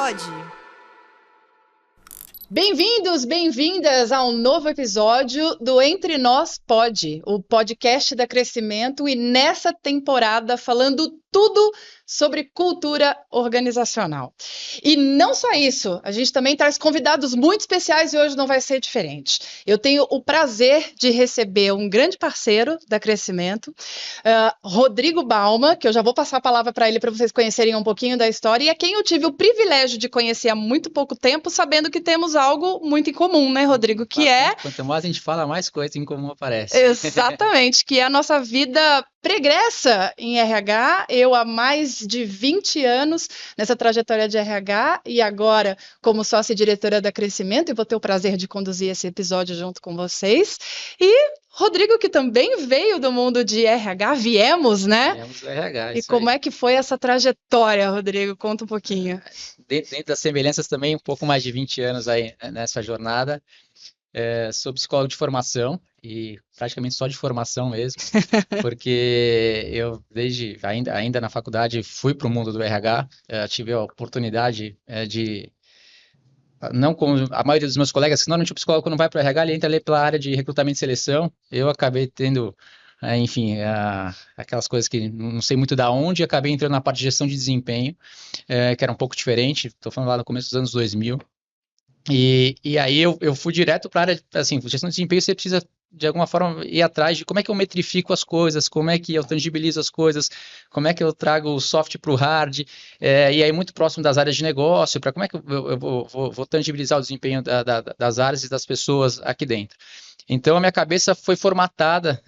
Pod. Bem-vindos, bem-vindas a um novo episódio do Entre Nós Pod, o podcast da Crescimento, e nessa temporada falando tudo sobre cultura organizacional. E não só isso, a gente também traz convidados muito especiais e hoje não vai ser diferente. Eu tenho o prazer de receber um grande parceiro da Crescimento, Rodrigo Balma, que eu já vou passar a palavra para ele para vocês conhecerem um pouquinho da história, e a quem eu tive o privilégio de conhecer há muito pouco tempo, sabendo que temos algo muito em comum, né, Rodrigo? Que é... Quanto mais a gente fala, mais coisa em comum aparece. Exatamente, que é a nossa vida pregressa em RH. Eu há mais de 20 anos nessa trajetória de RH e agora como sócia-diretora da Crescimento, e vou ter o prazer de conduzir esse episódio junto com vocês. E Rodrigo, que também veio do mundo de RH, viemos, né? Viemos do RH, E como é que foi essa trajetória, Rodrigo? Conta um pouquinho. Dentro das semelhanças também, um pouco mais de 20 anos aí nessa jornada. Sou psicólogo de formação e praticamente só de formação mesmo, porque eu desde ainda na faculdade fui para o mundo do RH, tive a oportunidade de, não como a maioria dos meus colegas, que normalmente o psicólogo não vai para o RH, ele entra ali pela área de recrutamento e seleção. Eu acabei tendo, enfim, aquelas coisas que não sei muito da onde, acabei entrando na parte de gestão de desempenho, que era um pouco diferente, estou falando lá no começo dos anos 2000. E aí eu fui direto para a área, assim, gestão de desempenho. Você precisa, de alguma forma, ir atrás de como é que eu metrifico as coisas, como é que eu tangibilizo as coisas, como é que eu trago o soft para o hard, e aí muito próximo das áreas de negócio, para como é que eu vou tangibilizar o desempenho das áreas e das pessoas aqui dentro. Então, a minha cabeça foi formatada,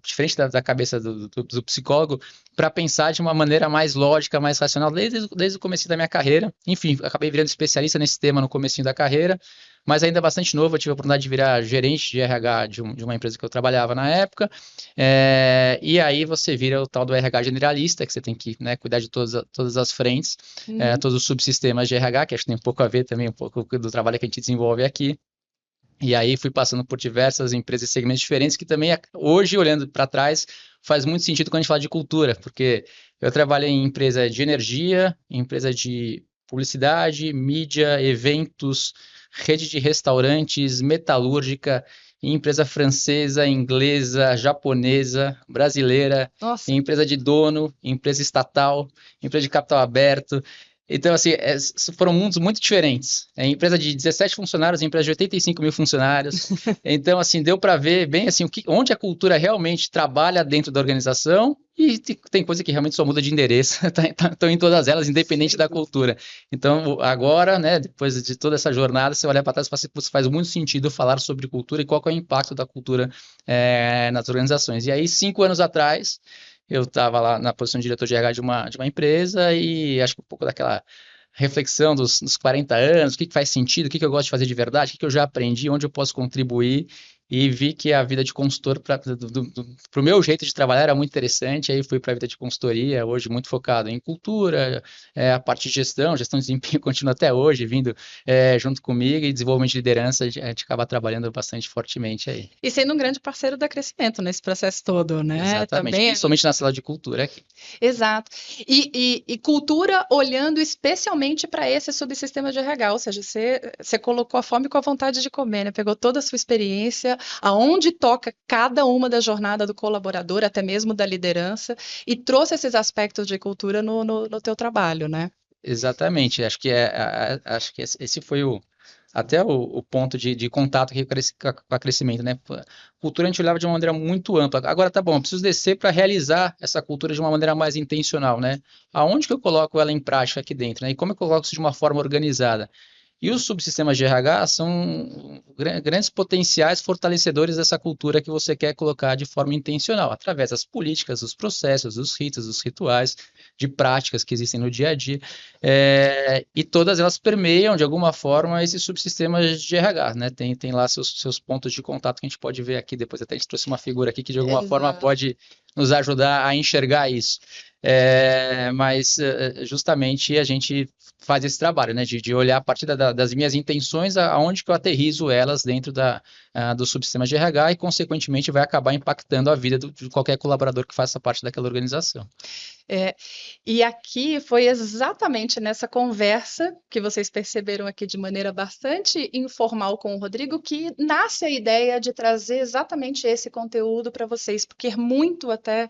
diferente da cabeça do psicólogo, para pensar de uma maneira mais lógica, mais racional, desde o começo da minha carreira. Enfim, acabei virando especialista nesse tema no comecinho da carreira, mas ainda bastante novo. Eu tive a oportunidade de virar gerente de RH de uma empresa que eu trabalhava na época, e aí você vira o tal do RH generalista, que você tem que, né, cuidar de todas as frentes, todos os subsistemas de RH, que acho que tem um pouco a ver também, um pouco do trabalho que a gente desenvolve aqui. E aí fui passando por diversas empresas e segmentos diferentes, que também hoje, olhando para trás, faz muito sentido quando a gente fala de cultura, porque eu trabalhei em empresa de energia, empresa de publicidade, mídia, eventos, rede de restaurantes, metalúrgica, empresa francesa, inglesa, japonesa, brasileira, Nossa. empresa de dono, empresa estatal, empresa de capital aberto. Então, assim, foram mundos muito diferentes. Empresa de 17 funcionários, empresa de 85 mil funcionários. Então, assim, deu para ver bem assim, onde a cultura realmente trabalha dentro da organização, e tem coisa que realmente só muda de endereço. Estão em todas elas, independente da cultura. Então, agora, né, depois de toda essa jornada, você olha para trás e faz muito sentido falar sobre cultura e qual é o impacto da cultura nas organizações. E aí, 5 anos atrás, eu estava lá na posição de diretor de RH de uma empresa, e acho que um pouco daquela reflexão dos 40 anos, o que faz sentido, o que eu gosto de fazer de verdade, o que eu já aprendi, onde eu posso contribuir, e vi que a vida de consultor, para o meu jeito de trabalhar, era muito interessante. Aí fui para a vida de consultoria, hoje muito focado em cultura, a parte de gestão de desempenho continua até hoje, vindo junto comigo, e desenvolvimento de liderança, a gente acaba trabalhando bastante fortemente aí. E sendo um grande parceiro da Crescimento nesse processo todo, né? Exatamente, também principalmente na sala de cultura aqui. Exato. E cultura olhando especialmente para esse subsistema de RH, ou seja, você colocou a fome com a vontade de comer, né? Pegou toda a sua experiência, aonde toca cada uma da jornada do colaborador, até mesmo da liderança, e trouxe esses aspectos de cultura no teu trabalho, né? Exatamente, acho que esse foi até o ponto de contato aqui com a Crescimento, né? Cultura a gente olhava de uma maneira muito ampla. Agora, tá bom, eu preciso descer para realizar essa cultura de uma maneira mais intencional, né? Aonde que eu coloco ela em prática aqui dentro, né? E como eu coloco isso de uma forma organizada? E os subsistemas de RH são grandes potenciais fortalecedores dessa cultura que você quer colocar de forma intencional, através das políticas, dos processos, dos ritos, dos rituais, de práticas que existem no dia a dia, e todas elas permeiam, de alguma forma, esses subsistemas de RH, né? Tem lá seus pontos de contato que a gente pode ver aqui. Depois até a gente trouxe uma figura aqui que, de alguma forma, pode nos ajudar a enxergar isso. Mas justamente a gente faz esse trabalho, né, de olhar a partir das minhas intenções, aonde que eu aterrizo elas dentro dos subsistemas de RH e, consequentemente, vai acabar impactando a vida de qualquer colaborador que faça parte daquela organização. E aqui foi exatamente nessa conversa que vocês perceberam aqui de maneira bastante informal com o Rodrigo que nasce a ideia de trazer exatamente esse conteúdo para vocês, porque muito até,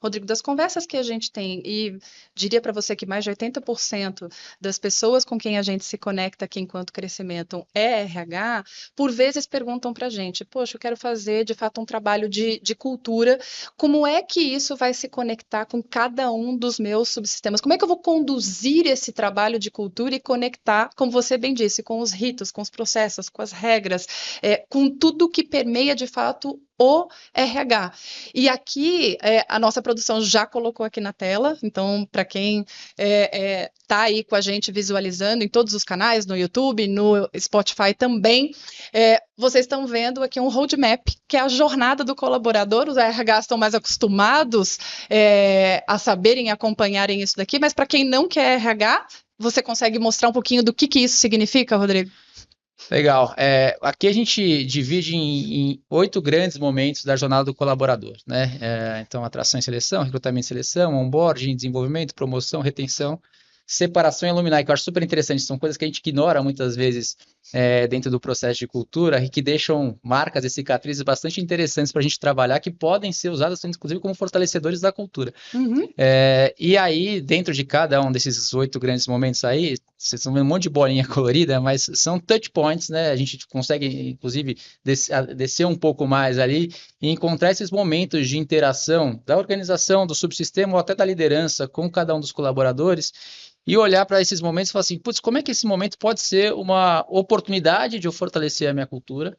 Rodrigo, das conversas que a gente tem, e diria para você que mais de 80% das pessoas com quem a gente se conecta aqui enquanto crescimento é RH, por vezes perguntam para a gente, poxa, eu quero fazer de fato um trabalho de cultura, como é que isso vai se conectar com cada um dos meus subsistemas? Como é que eu vou conduzir esse trabalho de cultura e conectar, como você bem disse, com os ritos, com os processos, com as regras, com tudo que permeia de fato o RH. E aqui a nossa produção já colocou aqui na tela, então para quem está aí com a gente visualizando em todos os canais, no YouTube, no Spotify também, vocês estão vendo aqui um roadmap, que é a jornada do colaborador. Os RH estão mais acostumados a saberem e acompanharem isso daqui, mas para quem não quer RH, você consegue mostrar um pouquinho do que isso significa, Rodrigo? Legal. Aqui a gente divide em 8 grandes momentos da jornada do colaborador, né? Então, atração e seleção, recrutamento e seleção, onboarding, desenvolvimento, promoção, retenção, separação e alumni, que eu acho super interessante. São coisas que a gente ignora muitas vezes dentro do processo de cultura e que deixam marcas e cicatrizes bastante interessantes para a gente trabalhar, que podem ser usadas, inclusive, como fortalecedores da cultura. Uhum. E aí, dentro de cada um desses 8 grandes momentos aí, vocês estão vendo um monte de bolinha colorida, mas são touch points, né? A gente consegue, inclusive, descer um pouco mais ali e encontrar esses momentos de interação da organização, do subsistema ou até da liderança com cada um dos colaboradores e olhar para esses momentos e falar assim, putz, como é que esse momento pode ser uma oportunidade de eu fortalecer a minha cultura,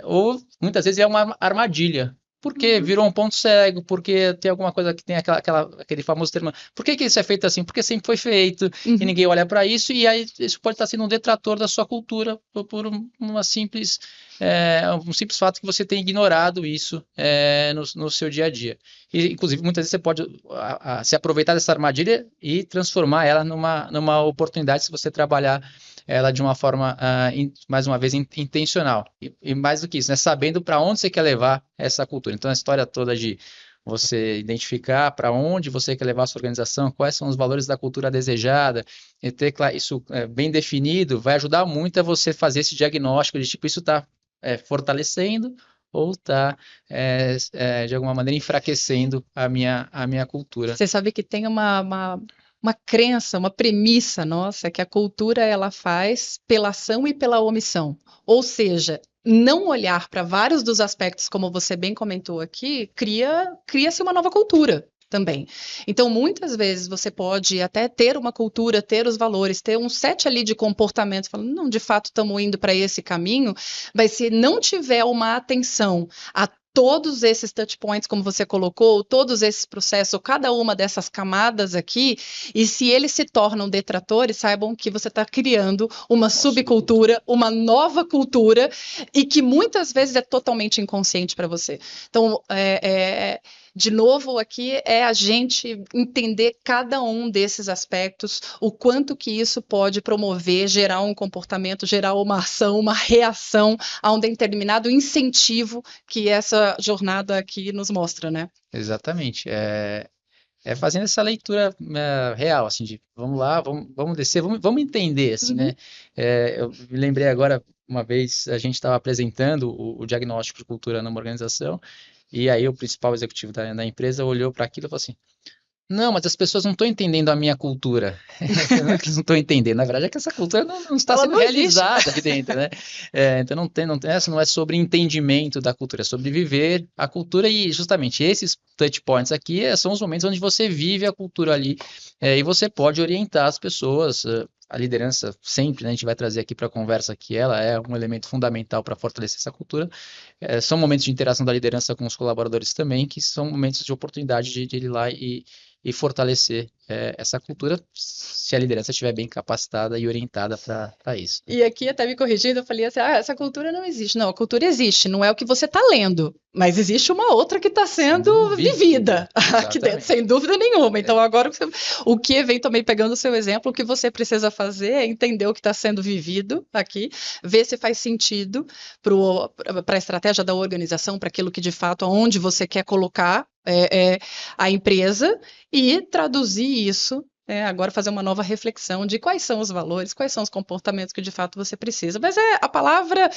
ou muitas vezes é uma armadilha. Porque virou um ponto cego, porque tem alguma coisa que tem aquele famoso termo. Por que isso é feito assim? Porque sempre foi feito e ninguém olha para isso, e aí isso pode estar sendo um detrator da sua cultura por um simples fato que você tem ignorado isso no seu dia a dia. E, inclusive, muitas vezes você pode se aproveitar dessa armadilha e transformar ela numa oportunidade se você trabalhar ela de uma forma, mais uma vez, intencional. E mais do que isso, né? Sabendo para onde você quer levar essa cultura. Então, a história toda de você identificar para onde você quer levar a sua organização, quais são os valores da cultura desejada, e ter isso bem definido, vai ajudar muito a você fazer esse diagnóstico de tipo, isso está fortalecendo ou está, de alguma maneira, enfraquecendo a minha cultura. Você sabe que tem uma crença, uma premissa nossa, que a cultura ela faz pela ação e pela omissão. Ou seja, não olhar para vários dos aspectos, como você bem comentou aqui, cria-se uma nova cultura também. Então, muitas vezes você pode até ter uma cultura, ter os valores, ter um set ali de comportamento, falando, não, de fato estamos indo para esse caminho, mas se não tiver uma atenção a todos esses touch points, como você colocou, todos esses processos, cada uma dessas camadas aqui, e se eles se tornam detratores, saibam que você está criando uma subcultura, uma nova cultura, e que muitas vezes é totalmente inconsciente para você. Então, de novo, aqui é a gente entender cada um desses aspectos, o quanto que isso pode promover, gerar um comportamento, gerar uma ação, uma reação a um determinado incentivo que essa jornada aqui nos mostra, né? Exatamente. Fazendo essa leitura real, assim, de vamos lá, vamos descer, vamos entender, assim, né? Eu me lembrei agora, uma vez, a gente estava apresentando o diagnóstico de cultura numa organização, e aí o principal executivo da empresa olhou para aquilo e falou assim, não, mas as pessoas não estão entendendo a minha cultura. Não é que eles não estão entendendo, na verdade é que essa cultura não está sendo realizada aqui dentro, né? Então essa não é sobre entendimento da cultura, é sobre viver a cultura e justamente esses touch points aqui são os momentos onde você vive a cultura ali e você pode orientar as pessoas. A liderança sempre, né, a gente vai trazer aqui para a conversa que ela é um elemento fundamental para fortalecer essa cultura. São momentos de interação da liderança com os colaboradores também, que são momentos de oportunidade de ir lá e fortalecer essa cultura, se a liderança estiver bem capacitada e orientada para isso. E aqui, até me corrigindo, eu falei assim, essa cultura não existe. Não, a cultura existe, não é o que você está lendo, mas existe uma outra que está sendo vivida aqui dentro, sem dúvida nenhuma. Então, agora, o que vem também pegando o seu exemplo, o que você precisa fazer é entender o que está sendo vivido aqui, ver se faz sentido para a estratégia da organização, para aquilo que, de fato, aonde você quer colocar a empresa, e traduzir isso, agora fazer uma nova reflexão de quais são os valores, quais são os comportamentos que de fato você precisa. Mas a palavra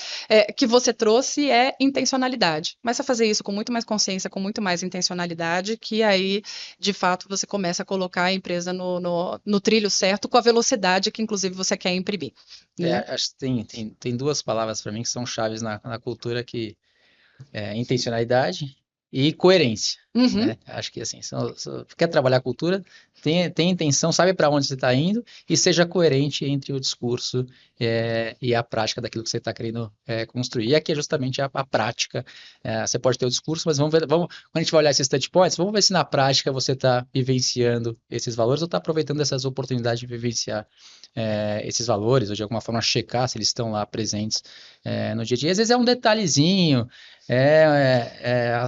que você trouxe é intencionalidade. Começa a fazer isso com muito mais consciência, com muito mais intencionalidade, que aí, de fato, você começa a colocar a empresa no trilho certo, com a velocidade que, inclusive, você quer imprimir. Né? Acho que tem duas palavras para mim que são chaves na cultura, que é intencionalidade e coerência. Uhum. Né? Acho que assim, quer trabalhar a cultura, tem intenção, sabe para onde você está indo e seja coerente entre o discurso e a prática daquilo que você está querendo construir. E aqui é justamente a prática. Você pode ter o discurso, mas quando a gente vai olhar esses touch points, vamos ver se na prática você está vivenciando esses valores ou está aproveitando essas oportunidades de vivenciar esses valores, ou de alguma forma checar se eles estão lá presentes no dia a dia. Às vezes é um detalhezinho,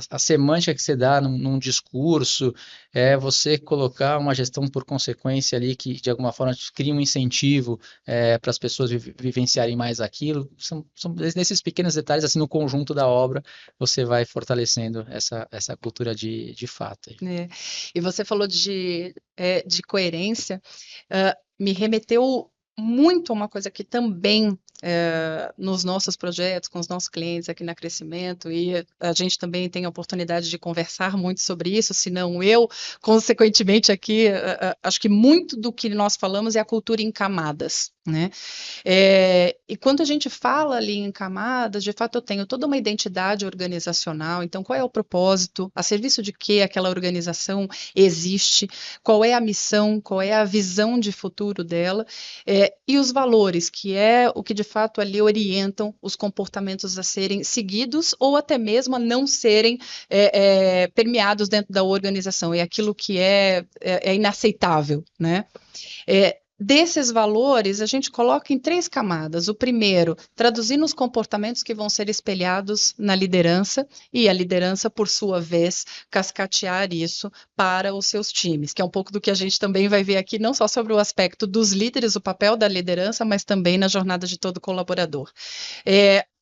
a semântica que você dá num discurso, você colocar uma gestão por consequência ali que de alguma forma cria um incentivo para as pessoas vivenciarem mais aquilo. São nesses pequenos detalhes, assim, no conjunto da obra, você vai fortalecendo essa cultura de fato. E você falou de coerência, me remeteu muito a uma coisa que também nos nossos projetos, com os nossos clientes aqui na Crescimento, e a gente também tem a oportunidade de conversar muito sobre isso, se não eu, consequentemente aqui, acho que muito do que nós falamos é a cultura em camadas, né? E quando a gente fala ali em camadas, de fato eu tenho toda uma identidade organizacional, então qual é o propósito, a serviço de que aquela organização existe, qual é a missão, qual é a visão de futuro dela, e os valores, que é o que de fato ali orientam os comportamentos a serem seguidos ou até mesmo a não serem permeados dentro da organização, é aquilo que é inaceitável, né? Desses valores, a gente coloca em 3 camadas. O primeiro, traduzir nos comportamentos que vão ser espelhados na liderança, e a liderança, por sua vez, cascatear isso para os seus times, que é um pouco do que a gente também vai ver aqui, não só sobre o aspecto dos líderes, o papel da liderança, mas também na jornada de todo colaborador.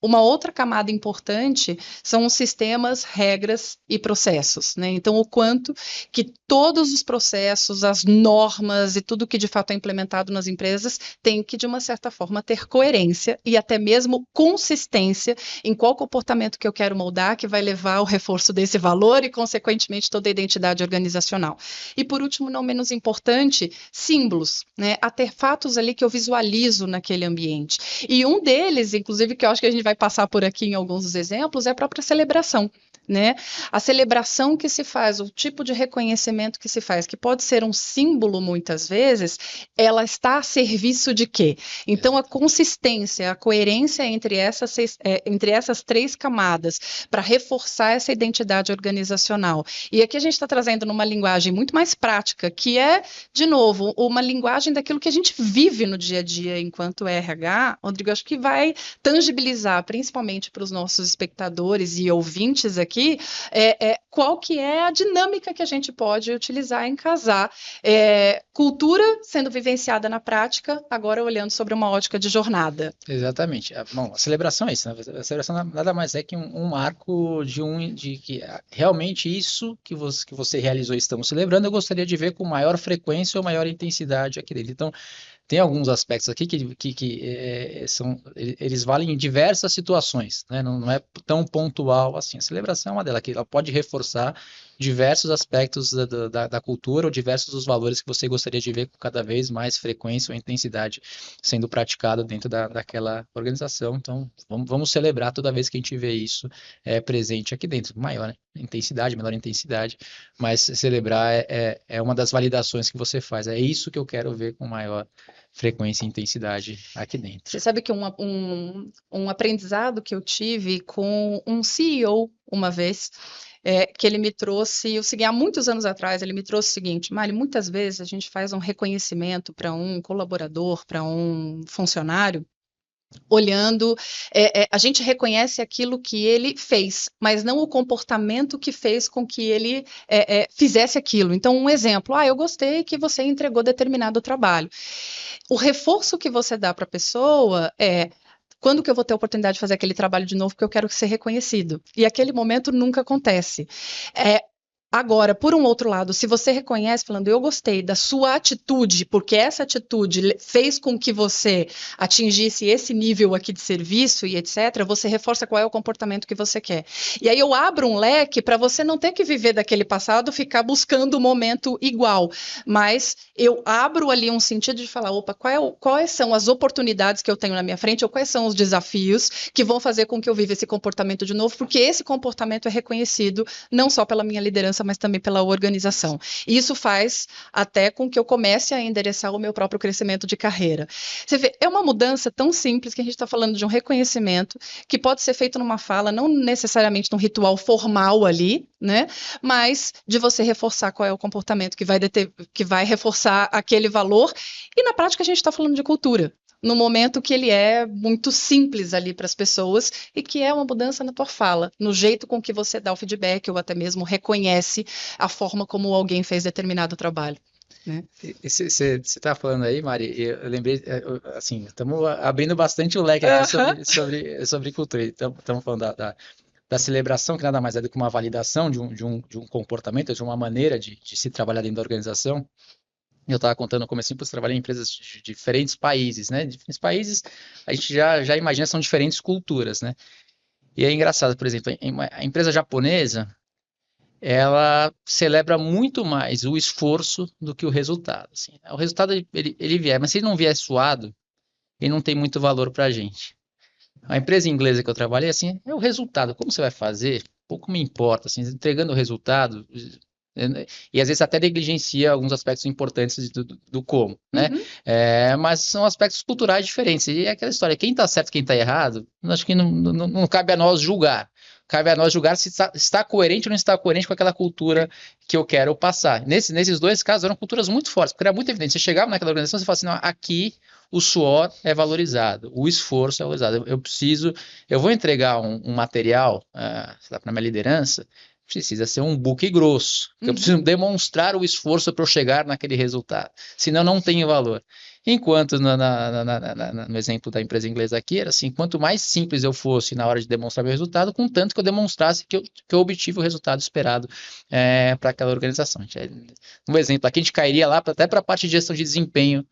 Uma outra camada importante são os sistemas, regras e processos, né? Então, o quanto que todos os processos, as normas e tudo que de fato é implementado nas empresas tem que, de uma certa forma, ter coerência e até mesmo consistência em qual comportamento que eu quero moldar, que vai levar ao reforço desse valor e, consequentemente, toda a identidade organizacional. E, por último, não menos importante, símbolos, né? Artefatos ali que eu visualizo naquele ambiente. E um deles, inclusive, que eu acho que a gente vai passar por aqui em alguns dos exemplos, é a própria celebração, né? A celebração que se faz, o tipo de reconhecimento que se faz, que pode ser um símbolo muitas vezes, ela está a serviço de quê? Então, a consistência, a coerência entre essas 3 camadas para reforçar essa identidade organizacional. E aqui a gente está trazendo numa linguagem muito mais prática, que é, de novo, uma linguagem daquilo que a gente vive no dia a dia enquanto RH. Rodrigo, acho que vai tangibilizar, principalmente para os nossos espectadores e ouvintes aqui, qual que é a dinâmica que a gente pode utilizar em casar cultura sendo vivenciada na prática, agora olhando sobre uma ótica de jornada. Exatamente. Bom, a celebração é isso, né? A celebração nada mais é que um marco de que realmente isso que você realizou e estamos celebrando, eu gostaria de ver com maior frequência ou maior intensidade aqui dentro. Então, tem alguns aspectos aqui que eles valem em diversas situações, né? Não é tão pontual assim. A celebração é uma delas, que ela pode reforçar diversos aspectos da cultura ou diversos dos valores que você gostaria de ver com cada vez mais frequência ou intensidade sendo praticado dentro daquela organização. Então, vamos celebrar toda vez que a gente vê isso presente aqui dentro. Maior intensidade, menor intensidade, mas celebrar é uma das validações que você faz. É isso que eu quero ver com maior frequência e intensidade aqui dentro. Você sabe que um aprendizado que eu tive com um CEO uma vez, que ele me trouxe o seguinte, há muitos anos atrás, ele me trouxe o seguinte: Mari, muitas vezes a gente faz um reconhecimento para um colaborador, para um funcionário, olhando, a gente reconhece aquilo que ele fez, mas não o comportamento que fez com que ele fizesse aquilo. Então, um exemplo, eu gostei que você entregou determinado trabalho. O reforço que você dá para a pessoa quando que eu vou ter a oportunidade de fazer aquele trabalho de novo, porque eu quero ser reconhecido. E aquele momento nunca acontece. Agora, por um outro lado, se você reconhece, falando, eu gostei da sua atitude, porque essa atitude fez com que você atingisse esse nível aqui de serviço e etc., você reforça qual é o comportamento que você quer. E aí eu abro um leque para você não ter que viver daquele passado, ficar buscando o momento igual, mas eu abro ali um sentido de falar, opa, quais são as oportunidades que eu tenho na minha frente, ou quais são os desafios que vão fazer com que eu viva esse comportamento de novo, porque esse comportamento é reconhecido não só pela minha liderança, mas também pela organização. E isso faz até com que eu comece a endereçar o meu próprio crescimento de carreira. Você vê, é uma mudança tão simples que a gente está falando de um reconhecimento que pode ser feito numa fala, não necessariamente num ritual formal ali, né? Mas de você reforçar qual é o comportamento que vai reforçar aquele valor. E na prática a gente está falando de cultura, no momento que ele é muito simples ali para as pessoas e que é uma mudança na tua fala, no jeito com que você dá o feedback ou até mesmo reconhece a forma como alguém fez determinado trabalho. Né? Você está falando aí, Mari, eu lembrei, assim, estamos abrindo bastante o leque aqui sobre cultura. Estamos falando da celebração, que nada mais é do que uma validação de um comportamento, de uma maneira de se trabalhar dentro da organização. Eu estava contando no comecinho, porque eu trabalhei em empresas de diferentes países, né? Diferentes países, a gente já imagina, são diferentes culturas, né? E é engraçado, por exemplo, a empresa japonesa, ela celebra muito mais o esforço do que o resultado. Assim. O resultado, ele vier, mas se ele não vier suado, ele não tem muito valor para a gente. A empresa inglesa que eu trabalhei, assim, é o resultado. Como você vai fazer? Pouco me importa, assim, entregando o resultado... E às vezes até negligencia alguns aspectos importantes do como, né? Mas são aspectos culturais diferentes. E é aquela história, quem está certo, quem está errado, acho que não cabe a nós julgar. Cabe a nós julgar se está coerente ou não está coerente com aquela cultura que eu quero passar. Nesses dois casos eram culturas muito fortes, porque era muito evidente. Você chegava naquela organização e você falava assim, não, aqui o suor é valorizado, o esforço é valorizado. Eu vou entregar um material para a minha liderança, precisa ser um book grosso. Eu preciso demonstrar o esforço para eu chegar naquele resultado. Senão não tem valor. Enquanto no exemplo da empresa inglesa aqui, era assim, quanto mais simples eu fosse na hora de demonstrar meu resultado, contanto que eu demonstrasse que eu obtive o resultado esperado para aquela organização. Um exemplo, aqui a gente cairia lá até para a parte de gestão de desempenho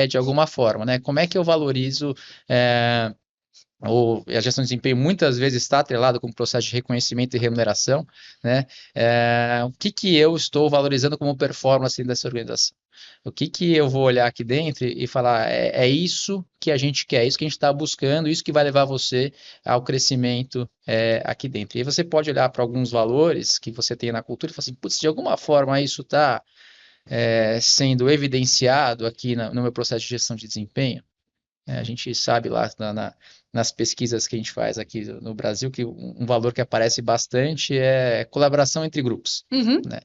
de alguma forma. Né? Como é que eu valorizo... a gestão de desempenho muitas vezes está atrelada com o processo de reconhecimento e remuneração, né? O que eu estou valorizando como performance dessa organização? O que eu vou olhar aqui dentro e falar, é isso que a gente quer, é isso que a gente está buscando, isso que vai levar você ao crescimento aqui dentro. E aí você pode olhar para alguns valores que você tem na cultura e falar assim, putz, de alguma forma isso está sendo evidenciado aqui no meu processo de gestão de desempenho. A gente sabe lá nas pesquisas que a gente faz aqui no Brasil que um valor que aparece bastante é colaboração entre grupos. Né?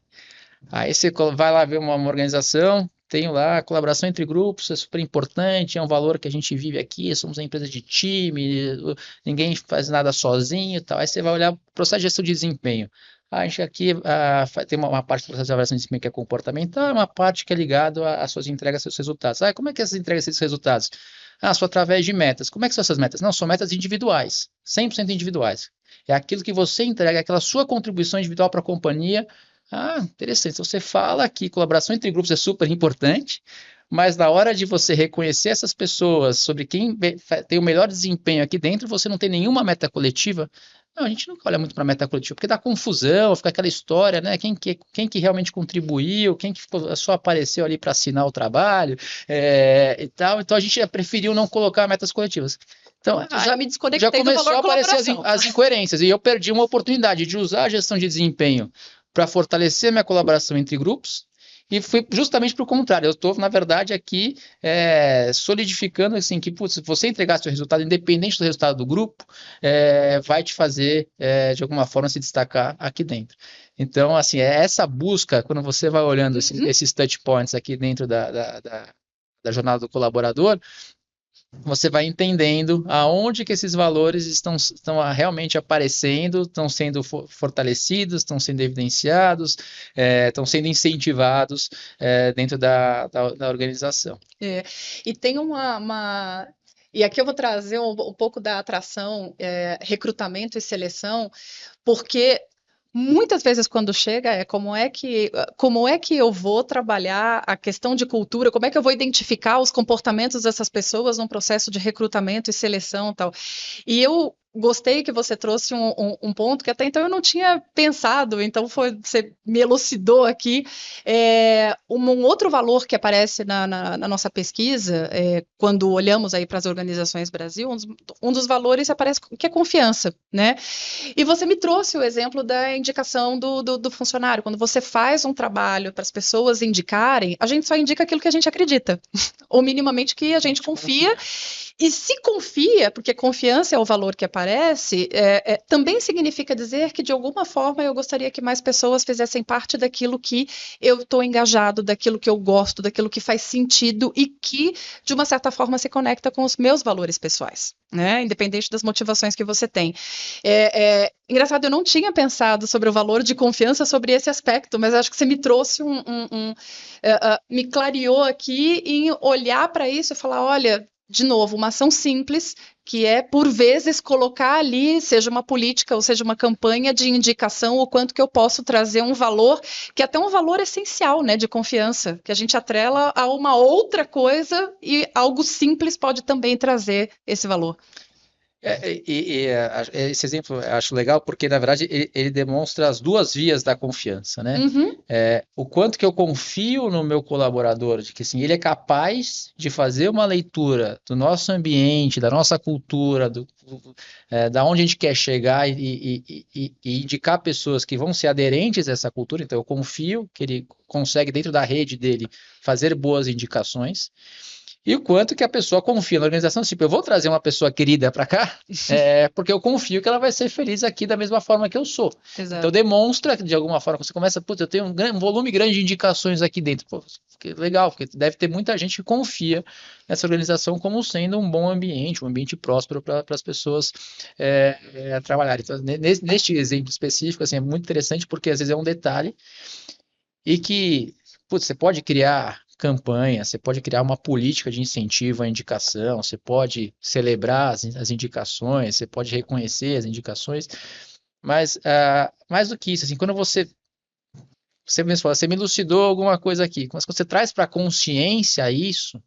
Aí você vai lá ver uma organização, tem lá colaboração entre grupos, é super importante, é um valor que a gente vive aqui, somos uma empresa de time, ninguém faz nada sozinho e tal. Aí você vai olhar o processo de gestão de desempenho. A gente aqui tem uma parte do processo de avaliação de desempenho que é comportamental, uma parte que é ligado às suas entregas, aos seus resultados. Como é que essas entregas, esses resultados? Só através de metas. Como é que são essas metas? Não, são metas individuais, 100% individuais. É aquilo que você entrega, aquela sua contribuição individual para a companhia. Interessante. Então, você fala que colaboração entre grupos é super importante, mas na hora de você reconhecer essas pessoas sobre quem tem o melhor desempenho aqui dentro, você não tem nenhuma meta coletiva. Não, a gente nunca olha muito para a meta coletiva, porque dá confusão, fica aquela história, né? Quem que realmente contribuiu, quem que só apareceu ali para assinar o trabalho e tal. Então a gente preferiu não colocar metas coletivas. Então, já me desconectei já começou do valor a aparecer as incoerências, e eu perdi uma oportunidade de usar a gestão de desempenho para fortalecer minha colaboração entre grupos E foi justamente para o contrário. Eu estou, na verdade, aqui solidificando assim, que putz, se você entregar seu resultado, independente do resultado do grupo, vai te fazer, de alguma forma, se destacar aqui dentro. Então, assim, é essa busca, quando você vai olhando esses touch points aqui dentro da jornada do colaborador, você vai entendendo aonde que esses valores estão realmente aparecendo, estão sendo fortalecidos, estão sendo evidenciados, estão sendo incentivados dentro da organização. E tem E aqui eu vou trazer um pouco da atração, recrutamento e seleção, porque muitas vezes quando chega como é que eu vou trabalhar a questão de cultura, como é que eu vou identificar os comportamentos dessas pessoas num processo de recrutamento e seleção e tal. E eu gostei que você trouxe um ponto que até então eu não tinha pensado, então você me elucidou aqui. Um outro valor que aparece na nossa pesquisa, quando olhamos aí para as organizações Brasil, um dos valores aparece que é confiança, né? E você me trouxe o exemplo da indicação do funcionário. Quando você faz um trabalho para as pessoas indicarem, a gente só indica aquilo que a gente acredita, ou minimamente que a gente confia. E se confia, porque confiança é o valor que aparece, também significa dizer que, de alguma forma, eu gostaria que mais pessoas fizessem parte daquilo que eu estou engajado, daquilo que eu gosto, daquilo que faz sentido e que, de uma certa forma, se conecta com os meus valores pessoais, né? Independente das motivações que você tem. Engraçado, eu não tinha pensado sobre o valor de confiança sobre esse aspecto, mas acho que você me trouxe me clareou aqui em olhar para isso e falar, olha, de novo, uma ação simples, que é, por vezes, colocar ali, seja uma política ou seja uma campanha de indicação, o quanto que eu posso trazer um valor, que é até um valor essencial, né, de confiança, que a gente atrela a uma outra coisa e algo simples pode também trazer esse valor. Esse exemplo eu acho legal porque, na verdade, ele demonstra as duas vias da confiança, né? O quanto que eu confio no meu colaborador, de que assim, ele é capaz de fazer uma leitura do nosso ambiente, da nossa cultura, da onde a gente quer chegar e indicar pessoas que vão ser aderentes a essa cultura. Então, eu confio que ele consegue, dentro da rede dele, fazer boas indicações. E o quanto que a pessoa confia na organização, tipo, eu vou trazer uma pessoa querida para cá, porque eu confio que ela vai ser feliz aqui da mesma forma que eu sou. Exato. Então demonstra que de alguma forma você começa, putz, eu tenho um volume grande de indicações aqui dentro. Pô, que legal, porque deve ter muita gente que confia nessa organização como sendo um bom ambiente, um ambiente próspero para as pessoas trabalharem. Então, neste exemplo específico, assim, é muito interessante porque às vezes é um detalhe e que, putz, você pode criar campanha, você pode criar uma política de incentivo à indicação, você pode celebrar as indicações, você pode reconhecer as indicações, mas mais do que isso, assim, quando você mesmo fala, você me elucidou alguma coisa aqui, mas quando você traz para a consciência isso,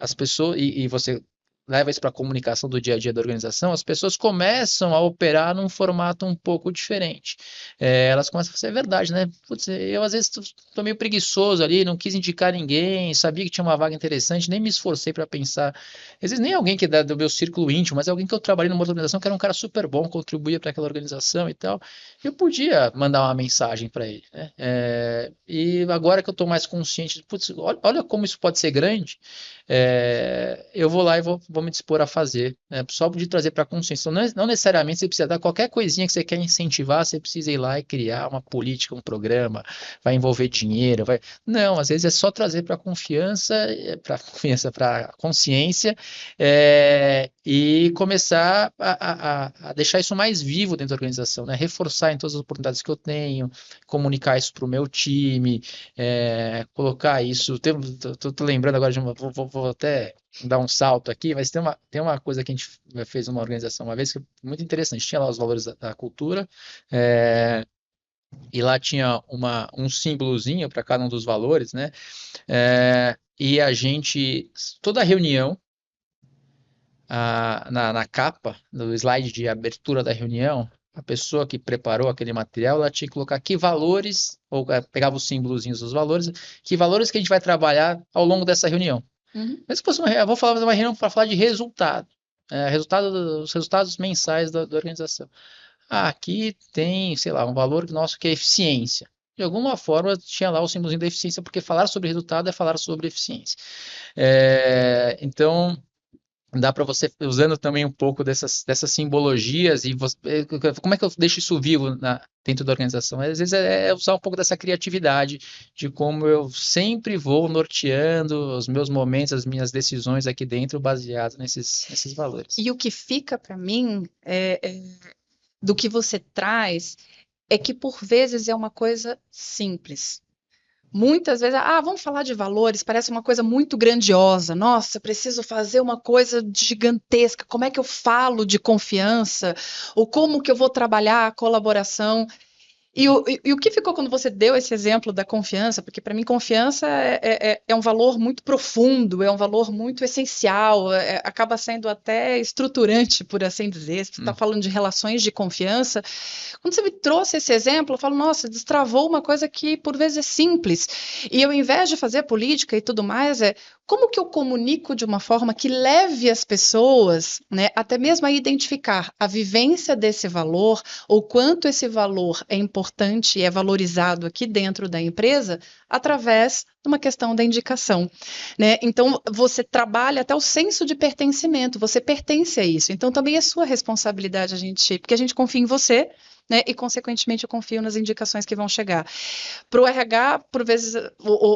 as pessoas, e você leva isso para a comunicação do dia a dia da organização, as pessoas começam a operar num formato um pouco diferente. Elas começam a fazer, é verdade, né? Putz, eu às vezes estou meio preguiçoso ali, não quis indicar ninguém, sabia que tinha uma vaga interessante, nem me esforcei para pensar. Às vezes nem alguém que é do meu círculo íntimo, mas é alguém que eu trabalhei numa organização que era um cara super bom, contribuía para aquela organização e tal. Eu podia mandar uma mensagem para ele, né? E agora que eu estou mais consciente, putz, olha como isso pode ser grande, eu vou lá e vou me dispor a fazer, só de trazer para a consciência. Então, não necessariamente você precisa dar qualquer coisinha que você quer incentivar, você precisa ir lá e criar uma política, um programa, vai envolver dinheiro, não, às vezes é só trazer para a confiança, para a consciência, e começar a deixar isso mais vivo dentro da organização, né? Reforçar em todas as oportunidades que eu tenho, comunicar isso para o meu time, colocar isso. Tô lembrando agora de vou até dar um salto aqui, mas tem uma coisa que a gente fez numa organização uma vez que é muito interessante. Tinha lá os valores da cultura, e lá tinha um símbolozinho para cada um dos valores, né? E a gente, toda a reunião, na capa, no slide de abertura da reunião, a pessoa que preparou aquele material, ela tinha que colocar que valores, ou pegava os símbolozinhos dos valores, que valores que a gente vai trabalhar ao longo dessa reunião. Mas se fosse eu vou falar de uma reunião para falar de resultado, os resultados mensais da organização. Aqui tem, sei lá, um valor nosso que é eficiência. de alguma forma tinha lá o símbolozinho da eficiência, porque falar sobre resultado é falar sobre eficiência. Então, dá para você, usando também um pouco dessas simbologias, como é que eu deixo isso vivo dentro da organização? Às vezes é usar um pouco dessa criatividade, de como eu sempre vou norteando os meus momentos, as minhas decisões aqui dentro, baseado nesses valores. E o que fica para mim do que você traz é que por vezes é uma coisa simples. Muitas vezes, vamos falar de valores, parece uma coisa muito grandiosa. Nossa, preciso fazer uma coisa gigantesca. Como é que eu falo de confiança? Ou como que eu vou trabalhar a colaboração? E o que ficou quando você deu esse exemplo da confiança? Porque para mim confiança é um valor muito profundo, é um valor muito essencial, acaba sendo até estruturante, por assim dizer. Se você está falando de relações de confiança, quando você me trouxe esse exemplo, eu falo, nossa, destravou uma coisa que por vezes é simples. E eu, ao invés de fazer política e tudo mais, como que eu comunico de uma forma que leve as pessoas, né, até mesmo a identificar a vivência desse valor, ou quanto esse valor é importante e é valorizado aqui dentro da empresa, através de uma questão da indicação, né? Então, você trabalha até o senso de pertencimento, você pertence a isso. Então, também é sua responsabilidade porque a gente confia em você, né? E, consequentemente, eu confio nas indicações que vão chegar. Para o RH, por vezes,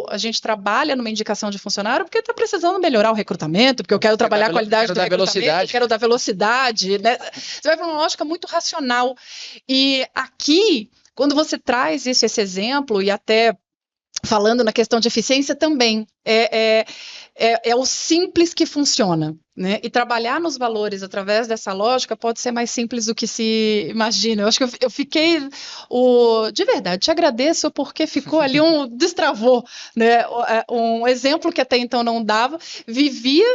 a gente trabalha numa indicação de funcionário porque está precisando melhorar o recrutamento, porque eu quero trabalhar a qualidade do recrutamento, quero dar velocidade, né? Você vai para uma lógica muito racional. E aqui, quando você traz esse exemplo, e até falando na questão de eficiência também, é o simples que funciona, né? E trabalhar nos valores através dessa lógica pode ser mais simples do que se imagina. Eu acho que eu fiquei, de verdade, te agradeço porque ficou ali destravou, né? Um exemplo que até então não dava, vivia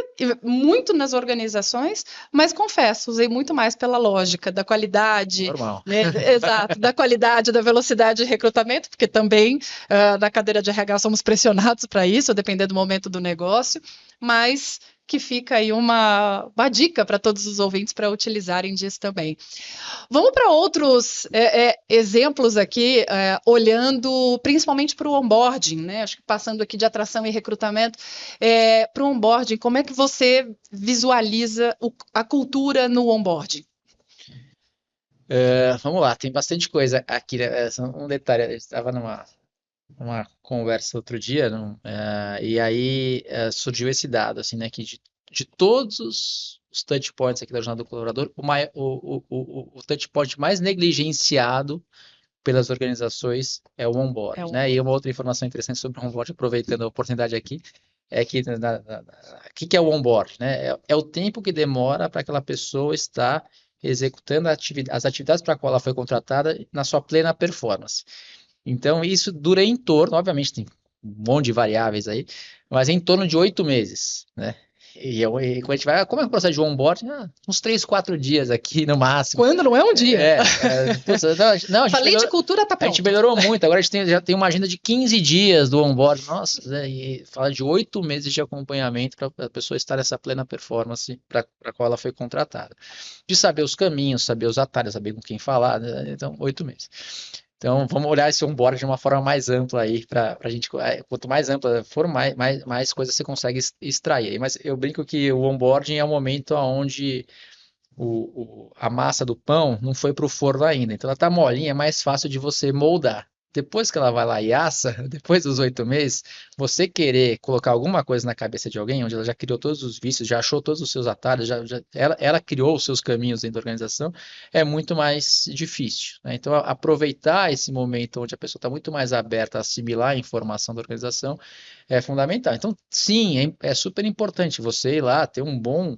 muito nas organizações, mas confesso, usei muito mais pela lógica da qualidade, né? Exato, da qualidade, da velocidade de recrutamento, porque também na cadeira de RH somos pressionados para isso, a depender do momento do negócio, mas que fica aí uma dica para todos os ouvintes para utilizarem disso também. Vamos para outros exemplos aqui, olhando principalmente para o onboarding, né? Acho que passando aqui de atração e recrutamento, para o onboarding, como é que você visualiza a cultura no onboarding? Vamos lá, tem bastante coisa aqui, né? Um detalhe, eu estava numa conversa outro dia, e aí surgiu esse dado, assim, né, que de todos os touch points aqui da jornada do colaborador, o touch point mais negligenciado pelas organizações é o onboard, né? E uma outra informação interessante sobre o onboard, aproveitando a oportunidade aqui, é que o que é o onboard, né? É o tempo que demora para aquela pessoa estar executando as atividades para a qual ela foi contratada na sua plena performance. Então, isso dura em torno, obviamente tem um monte de variáveis aí, mas em torno de 8 meses, né? E quando a gente vai, como é o processo de onboarding? Uns 3, 4 dias aqui no máximo. Quando não é um dia. Falei de cultura, tá pronto. A gente melhorou muito, agora a gente já tem uma agenda de 15 dias do onboarding. Nossa, e fala de 8 meses de acompanhamento para a pessoa estar nessa plena performance para a qual ela foi contratada. De saber os caminhos, saber os atalhos, saber com quem falar, né? Então, 8 meses. Então, vamos olhar esse onboard de uma forma mais ampla aí, para a gente, quanto mais ampla for, mais coisas você consegue extrair. Mas eu brinco que o onboarding é o momento onde a massa do pão não foi para o forno ainda. Então, ela está molinha, é mais fácil de você moldar. Depois que ela vai lá e assa, depois dos 8 meses, você querer colocar alguma coisa na cabeça de alguém, onde ela já criou todos os vícios, já achou todos os seus atalhos, ela criou os seus caminhos dentro da organização, é muito mais difícil, né? Então, aproveitar esse momento onde a pessoa está muito mais aberta a assimilar a informação da organização é fundamental. Então, sim, é super importante você ir lá, ter um bom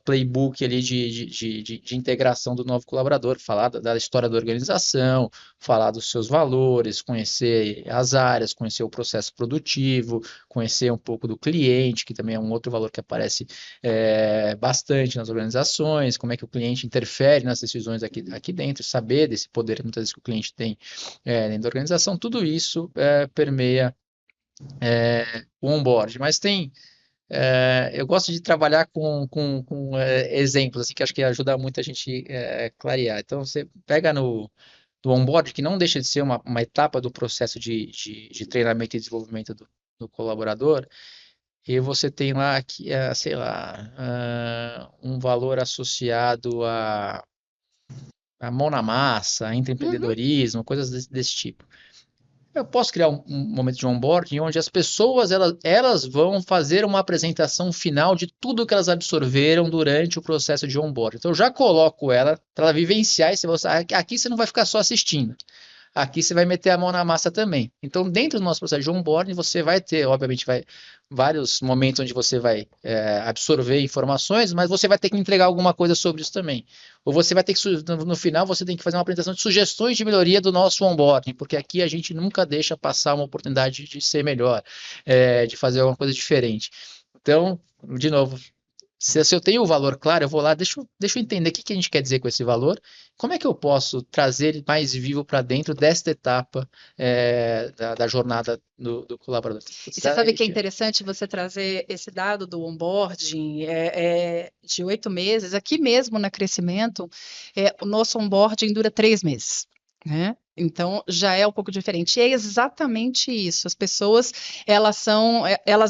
playbook ali de integração do novo colaborador, falar da história da organização, falar dos seus valores, conhecer as áreas, conhecer o processo produtivo, conhecer um pouco do cliente, que também é um outro valor que aparece bastante nas organizações, como é que o cliente interfere nas decisões aqui dentro, saber desse poder muitas vezes que o cliente tem dentro da organização, tudo isso permeia o onboard. Mas eu gosto de trabalhar com exemplos, assim, que acho que ajuda muito a gente clarear. Então, você pega no do onboard, que não deixa de ser uma etapa do processo de treinamento e desenvolvimento do colaborador, e você tem lá, sei lá, um valor associado a mão na massa, a Uhum. intraempreendedorismo, coisas desse tipo. Eu posso criar um momento de onboarding onde as pessoas elas vão fazer uma apresentação final de tudo que elas absorveram durante o processo de onboarding. Então eu já coloco ela para ela vivenciar e aqui você não vai ficar só assistindo. Aqui você vai meter a mão na massa também. Então, dentro do nosso processo de onboarding, você vai ter, obviamente, vários momentos onde você vai absorver informações, mas você vai ter que entregar alguma coisa sobre isso também. Ou você vai ter que, no final, você tem que fazer uma apresentação de sugestões de melhoria do nosso onboarding, porque aqui a gente nunca deixa passar uma oportunidade de ser melhor, de fazer alguma coisa diferente. Então, de novo, se eu tenho o valor claro, eu vou lá, deixa eu entender o que a gente quer dizer com esse valor, como é que eu posso trazer ele mais vivo para dentro desta etapa da jornada do colaborador. E você sabe que é interessante você trazer esse dado do onboarding de 8 meses. Aqui mesmo na Crescimento, o nosso onboarding dura 3 meses. Né? Então já é um pouco diferente. E é exatamente isso. As pessoas elas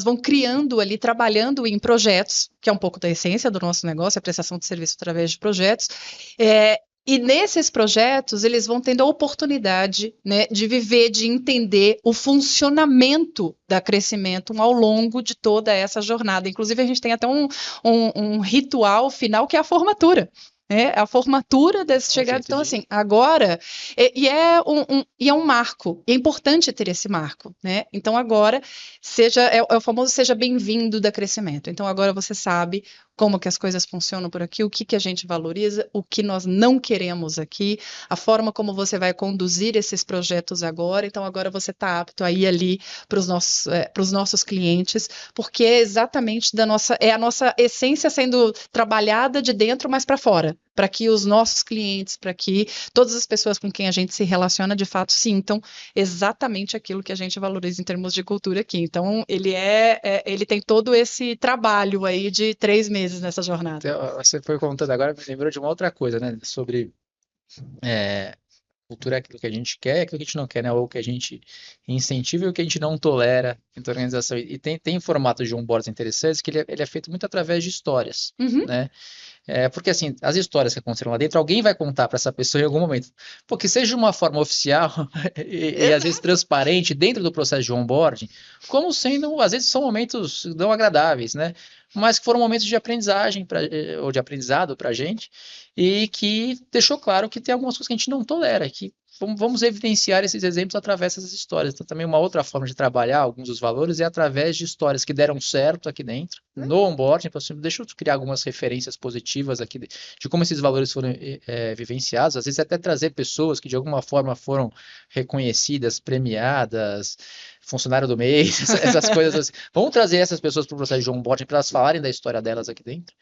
vão criando ali, trabalhando em projetos, que é um pouco da essência do nosso negócio, a prestação de serviço através de projetos. E nesses projetos, eles vão tendo a oportunidade, né, de viver, de entender o funcionamento da Crescimento ao longo de toda essa jornada. Inclusive, a gente tem até um ritual final que é a formatura. A formatura desse chegado. Então, assim, agora, e é um marco, e é importante ter esse marco, né? Então, agora, é o famoso seja bem-vindo da Crescimento. Então, agora você sabe como que as coisas funcionam por aqui, o que a gente valoriza, o que nós não queremos aqui, a forma como você vai conduzir esses projetos agora. Então, agora você está apto a ir ali para os nossos clientes, porque é exatamente a nossa essência sendo trabalhada de dentro, mas para fora, para que os nossos clientes, para que todas as pessoas com quem a gente se relaciona, de fato, sintam exatamente aquilo que a gente valoriza em termos de cultura aqui. Então, ele tem todo esse trabalho aí de 3 meses nessa jornada. Então, você foi contando agora, me lembrou de uma outra coisa, né? Sobre cultura é aquilo que a gente quer, aquilo que a gente não quer, né? Ou o que a gente incentiva e o que a gente não tolera dentro da organização. E tem formatos de onboards interessantes que ele é feito muito através de histórias, né? Porque assim, as histórias que aconteceram lá dentro, alguém vai contar para essa pessoa em algum momento. Porque seja de uma forma oficial e às vezes transparente dentro do processo de onboarding, como sendo, às vezes são momentos não agradáveis, né? Mas que foram momentos de aprendizagem ou de aprendizado para a gente e que deixou claro que tem algumas coisas que a gente não tolera, que vamos evidenciar esses exemplos através dessas histórias. Então, também uma outra forma de trabalhar alguns dos valores é através de histórias que deram certo aqui dentro, no onboarding. Então, deixa eu criar algumas referências positivas aqui de como esses valores foram vivenciados. Às vezes, até trazer pessoas que de alguma forma foram reconhecidas, premiadas, funcionário do mês, essas coisas assim. Vamos trazer essas pessoas para o processo de onboarding para elas falarem da história delas aqui dentro.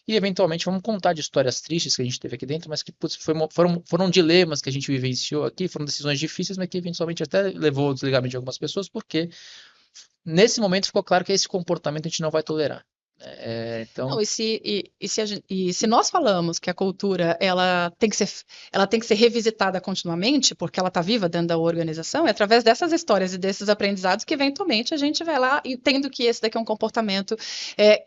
E, eventualmente, vamos contar de histórias tristes que a gente teve aqui dentro, mas que foram dilemas que a gente vivenciou aqui, foram decisões difíceis, mas que, eventualmente, até levou ao desligamento de algumas pessoas, porque, nesse momento, ficou claro que esse comportamento a gente não vai tolerar. Então... Não, se nós falamos que a cultura ela tem que ser revisitada continuamente, porque ela está viva dentro da organização, é através dessas histórias e desses aprendizados que, eventualmente, a gente vai lá e tendo que esse daqui é um comportamento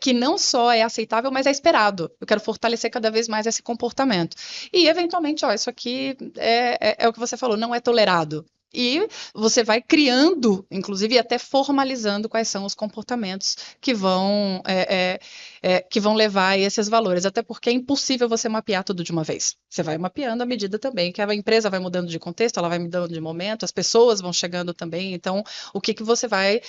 que não só é aceitável, mas é esperado. Eu quero fortalecer cada vez mais esse comportamento. E, eventualmente, isso aqui é o que você falou, não é tolerado. E você vai criando, inclusive, e até formalizando quais são os comportamentos que vão levar a esses valores. Até porque é impossível você mapear tudo de uma vez. Você vai mapeando à medida também que a empresa vai mudando de contexto, ela vai mudando de momento, as pessoas vão chegando também. Então, o que você vai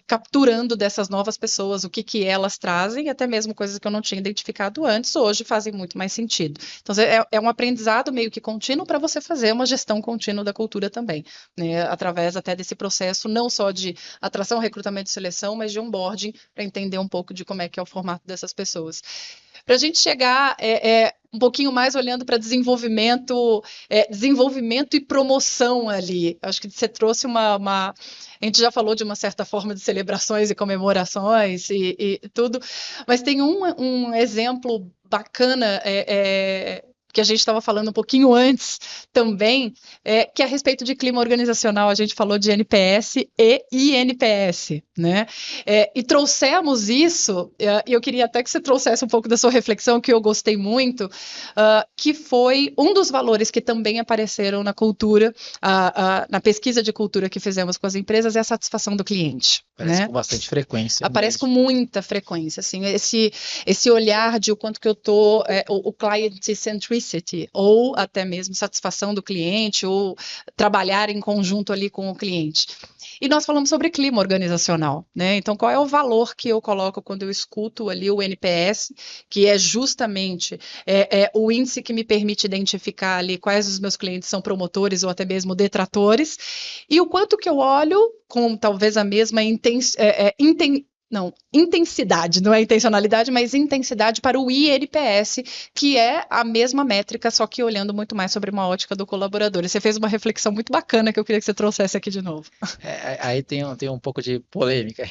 capturando dessas novas pessoas, o que elas trazem, até mesmo coisas que eu não tinha identificado antes, hoje fazem muito mais sentido. Então, é um aprendizado meio que contínuo para você fazer uma gestão contínua da cultura também. Né, através até desse processo, não só de atração, recrutamento e seleção, mas de onboarding, para entender um pouco de como é que é o formato dessas pessoas. Para a gente chegar um pouquinho mais olhando para desenvolvimento e promoção ali. Acho que você trouxe a gente já falou de uma certa forma de celebrações e comemorações e tudo, mas tem um exemplo bacana que a gente estava falando um pouquinho antes também, que é a respeito de clima organizacional. A gente falou de NPS e INPS, né? E trouxemos isso, e eu queria até que você trouxesse um pouco da sua reflexão, que eu gostei muito, que foi um dos valores que também apareceram na cultura, na pesquisa de cultura que fizemos com as empresas, é a satisfação do cliente. Parece né? com bastante frequência Aparece mesmo. com muita frequência, assim, esse olhar de o quanto que eu tô, o client centricity, ou até mesmo satisfação do cliente, ou trabalhar em conjunto ali com o cliente. E nós falamos sobre clima organizacional, né? Então, qual é o valor que eu coloco quando eu escuto ali o NPS, que é justamente o índice que me permite identificar ali quais os meus clientes são promotores ou até mesmo detratores, e o quanto que eu olho com talvez a mesma intensidade, não é intencionalidade, mas intensidade para o INPS, que é a mesma métrica, só que olhando muito mais sobre uma ótica do colaborador. E você fez uma reflexão muito bacana que eu queria que você trouxesse aqui de novo. Aí tem um pouco de polêmica.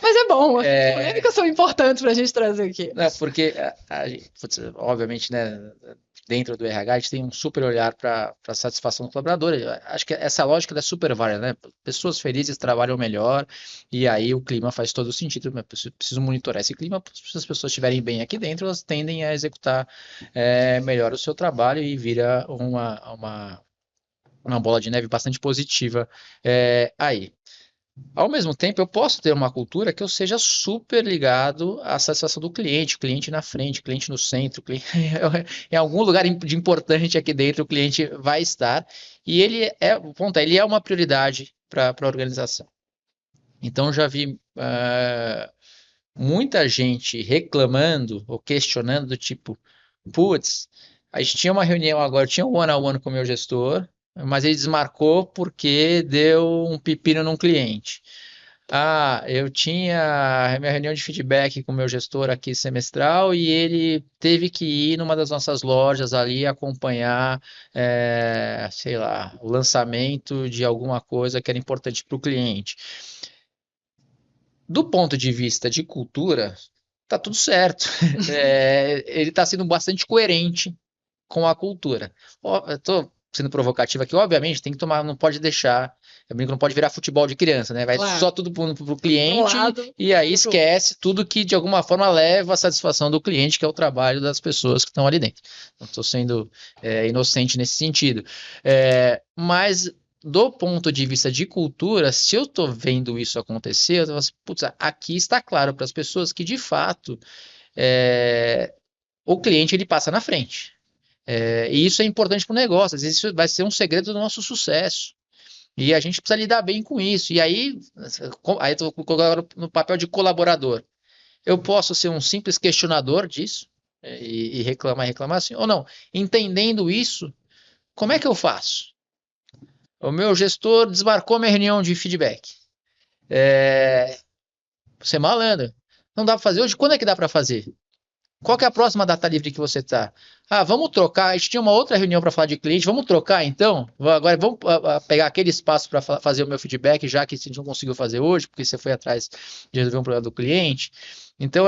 Mas é bom, as polêmicas são importantes para a gente trazer aqui. Não, porque, obviamente, né, dentro do RH, a gente tem um super olhar para a satisfação do colaborador. Eu acho que essa lógica é super válida, né? Pessoas felizes trabalham melhor, e aí o clima faz todo sentido. Mas preciso monitorar esse clima, se as pessoas estiverem bem aqui dentro, elas tendem a executar melhor o seu trabalho e vira uma bola de neve bastante positiva aí. Ao mesmo tempo, eu posso ter uma cultura que eu seja super ligado à satisfação do cliente, cliente na frente, cliente no centro, em algum lugar de importante aqui dentro o cliente vai estar, e ele é uma prioridade para a organização. Então, já vi muita gente reclamando ou questionando do tipo, putz, a gente tinha uma reunião agora, tinha um one-on-one com o meu gestor, mas ele desmarcou porque deu um pepino num cliente. Eu tinha minha reunião de feedback com o meu gestor aqui semestral e ele teve que ir numa das nossas lojas ali acompanhar, sei lá, o lançamento de alguma coisa que era importante para o cliente. Do ponto de vista de cultura, tá tudo certo. Ele está sendo bastante coerente com a cultura. Eu tô sendo provocativo aqui, obviamente, tem que tomar, não pode deixar, eu brinco, não pode virar futebol de criança, né? Vai Claro. só tudo pro cliente lado, e aí esquece tudo que de alguma forma leva à satisfação do cliente, que é o trabalho das pessoas que estão ali dentro. Não estou sendo inocente nesse sentido. Mas do ponto de vista de cultura, se eu estou vendo isso acontecer, eu tô assim, putz, aqui está claro para as pessoas que de fato o cliente ele passa na frente. E isso é importante para o negócio, às vezes isso vai ser um segredo do nosso sucesso. E a gente precisa lidar bem com isso. E aí eu estou agora no papel de colaborador. Eu posso ser um simples questionador disso e reclamar assim, ou não. Entendendo isso, como é que eu faço? O meu gestor desmarcou minha reunião de feedback. Você é malandro. Não dá para fazer hoje? Quando é que dá para fazer? Qual que é a próxima data livre que você está? Vamos trocar. A gente tinha uma outra reunião para falar de cliente. Vamos trocar então? Agora vamos pegar aquele espaço para fazer o meu feedback, já que a gente não conseguiu fazer hoje, porque você foi atrás de resolver um problema do cliente. Então,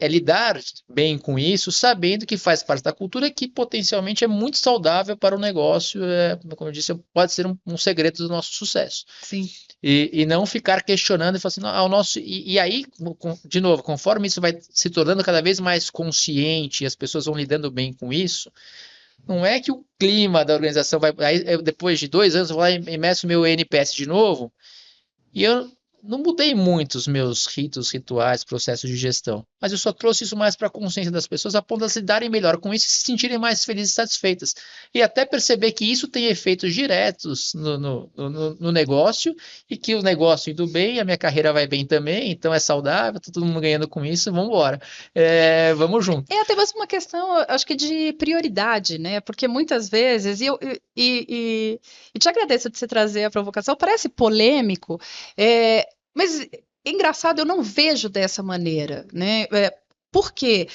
lidar bem com isso, sabendo que faz parte da cultura que potencialmente é muito saudável para o negócio. Como eu disse, pode ser um segredo do nosso sucesso. Sim. E não ficar questionando e falando assim, e aí, de novo, conforme isso vai se tornando cada vez mais consciente e as pessoas vão lidando bem com isso, não é que o clima da organização vai. Aí, depois de 2 anos, eu vou lá e meço o meu NPS de novo, e eu não mudei muito os meus ritos, rituais, processos de gestão, mas eu só trouxe isso mais para a consciência das pessoas, a ponto de se darem melhor com isso e se sentirem mais felizes e satisfeitas. E até perceber que isso tem efeitos diretos no negócio e que o negócio indo bem, a minha carreira vai bem também, então é saudável, tá todo mundo ganhando com isso, vamos embora. Vamos junto. É até mesmo uma questão, acho que de prioridade, né? Porque muitas vezes, e te agradeço de você trazer a provocação, parece polêmico, mas engraçado, eu não vejo dessa maneira, né? Por quê?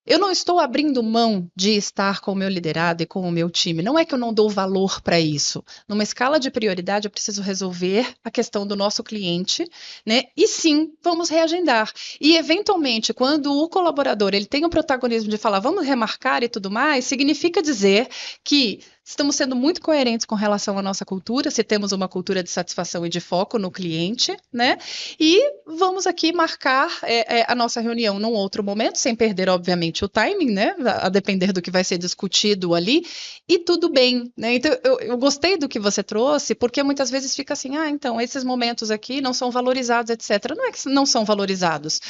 Eu não estou abrindo mão de estar com o meu liderado e com o meu time. Não é que eu não dou valor para isso. Numa escala de prioridade, eu preciso resolver a questão do nosso cliente, né? E sim, vamos reagendar. E eventualmente, quando o colaborador ele tem o protagonismo de falar, vamos remarcar e tudo mais, significa dizer que estamos sendo muito coerentes com relação à nossa cultura, se temos uma cultura de satisfação e de foco no cliente, né? E vamos aqui marcar a nossa reunião num outro momento, sem perder, obviamente, o timing, né? A depender do que vai ser discutido ali, e tudo bem, né? Então, eu gostei do que você trouxe, porque muitas vezes fica assim, então, esses momentos aqui não são valorizados, etc. Não é que não são valorizados.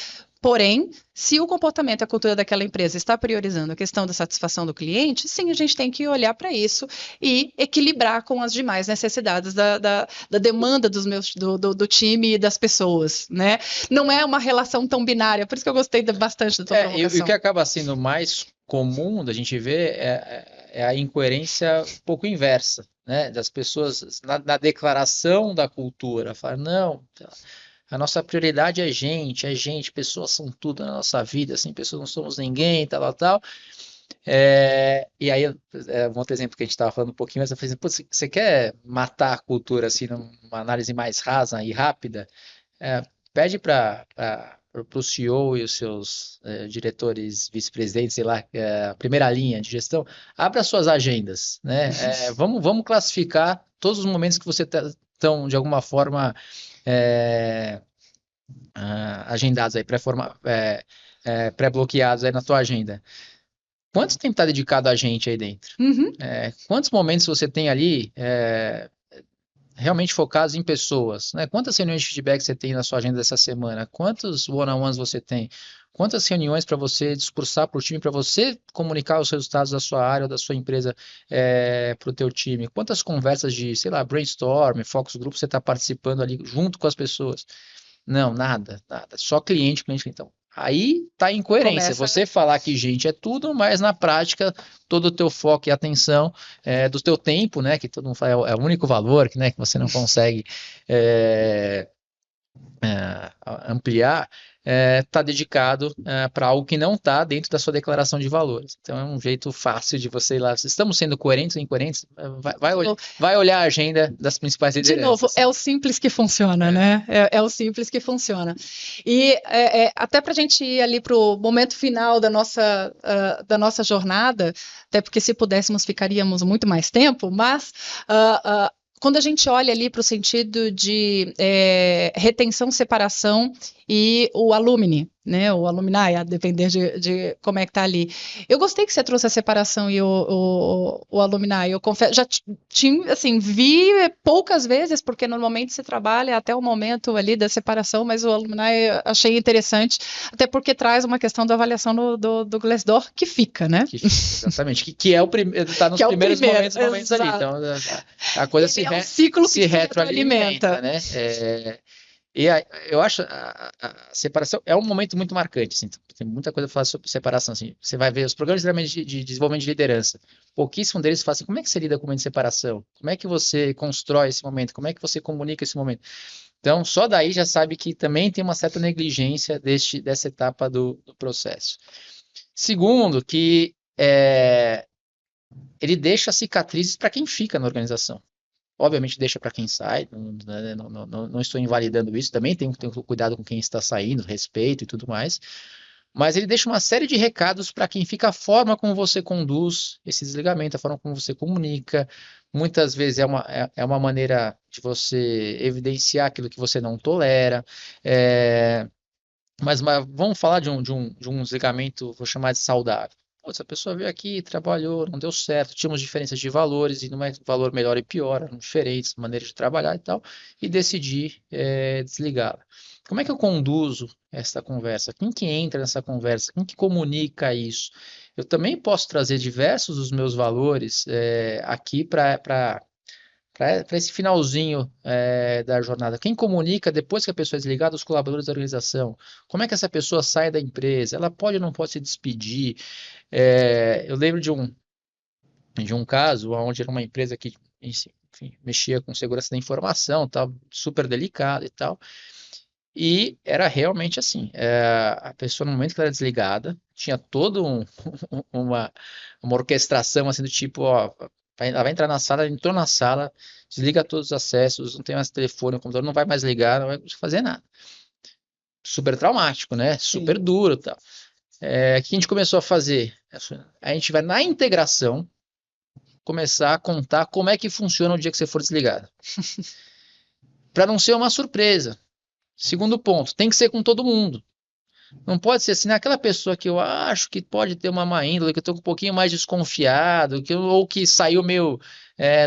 Porém, se o comportamento e a cultura daquela empresa está priorizando a questão da satisfação do cliente, sim, a gente tem que olhar para isso e equilibrar com as demais necessidades da demanda do time e das pessoas, né? Não é uma relação tão binária, por isso que eu gostei bastante da tua E o provocação. que acaba sendo mais comum da gente ver é a incoerência um pouco inversa, né? Das pessoas na declaração da cultura. Falar, não, a nossa prioridade é gente, pessoas são tudo na nossa vida, assim, pessoas não somos ninguém, tal, tal, tal. E aí, um outro exemplo que a gente estava falando um pouquinho, mas eu falei assim, "Putz, você quer matar a cultura assim, numa análise mais rasa e rápida? É, pede para o CEO e os seus diretores, vice-presidentes, sei lá, a primeira linha de gestão, abra suas agendas, né? Vamos classificar todos os momentos que você estão, de alguma forma, é, agendados aí, pré-bloqueados aí na tua agenda. Quanto tempo está dedicado a gente aí dentro? Uhum. Quantos momentos você tem ali realmente focados em pessoas, né? Quantas reuniões de feedback você tem na sua agenda dessa semana? Quantos one-on-ones você tem? Quantas reuniões para você discursar para o time, para você comunicar os resultados da sua área ou da sua empresa para o teu time? Quantas conversas de, sei lá, brainstorm, focus group você está participando ali junto com as pessoas? Não, nada, nada. Só cliente, cliente. Então, aí tá a incoerência. Começa. Você falar que gente é tudo, mas na prática todo o teu foco e atenção do teu tempo, né? Que todo mundo fala, é o único valor que, né, que você não consegue é, ampliar, está dedicado para algo que não está dentro da sua declaração de valores. Então é um jeito fácil de você ir lá. Se estamos sendo coerentes ou incoerentes, vai olhar a agenda das principais De novo, lideranças. é o simples que funciona, né? É o simples que funciona. E até para a gente ir ali para o momento final da nossa jornada, até porque se pudéssemos ficaríamos muito mais tempo, mas quando a gente olha ali para o sentido de retenção, separação e o alumni, né? O alumni, a depender de como é que tá ali. Eu gostei que você trouxe a separação e o alumni. Eu confesso, já tinha, assim, vi poucas vezes, porque normalmente se trabalha até o momento ali da separação, mas o alumni eu achei interessante, até porque traz uma questão da avaliação do Glassdoor que fica, né? Exatamente, que é o primeiro, está nos primeiros momentos ali. Então, a coisa se retroalimenta, né? Eu acho a separação é um momento muito marcante, assim, tem muita coisa a falar sobre separação, assim, você vai ver os programas de desenvolvimento de liderança, pouquíssimo deles fazem assim, como é que você lida com o momento de separação? Como é que você constrói esse momento? Como é que você comunica esse momento? Então, só daí já sabe que também tem uma certa negligência dessa etapa do processo. Segundo, que ele deixa cicatrizes para quem fica na organização. Obviamente deixa para quem sai, não estou invalidando isso, também tem cuidado com quem está saindo, respeito e tudo mais, mas ele deixa uma série de recados para quem fica, a forma como você conduz esse desligamento, a forma como você comunica, muitas vezes é uma maneira de você evidenciar aquilo que você não tolera, mas vamos falar de um desligamento, vou chamar de saudável. Essa pessoa veio aqui, trabalhou, não deu certo, tínhamos diferenças de valores, e não é valor melhor e pior, eram diferentes maneiras de trabalhar e tal, e decidi desligá-la. Como é que eu conduzo essa conversa? Quem que entra nessa conversa? Quem que comunica isso? Eu também posso trazer diversos dos meus valores aqui para esse finalzinho da jornada. Quem comunica depois que a pessoa é desligada, os colaboradores da organização? Como é que essa pessoa sai da empresa? Ela pode ou não pode se despedir? Eu lembro de um caso onde era uma empresa que, enfim, mexia com segurança da informação, tal, super delicada e tal. E era realmente assim, a pessoa no momento que ela era desligada, tinha todo uma, uma orquestração assim do tipo, ó, ela vai entrar na sala, entrou na sala, desliga todos os acessos, não tem mais telefone, o computador não vai mais ligar, não vai fazer nada. Super traumático, né? Super Sim. duro, e tal. O que a gente começou a fazer? A gente vai na integração começar a contar como é que funciona o dia que você for desligado. Para não ser uma surpresa. Segundo ponto, tem que ser com todo mundo. Não pode ser assim, aquela pessoa que eu acho que pode ter uma má índole, que eu estou um pouquinho mais desconfiado, ou que saiu meio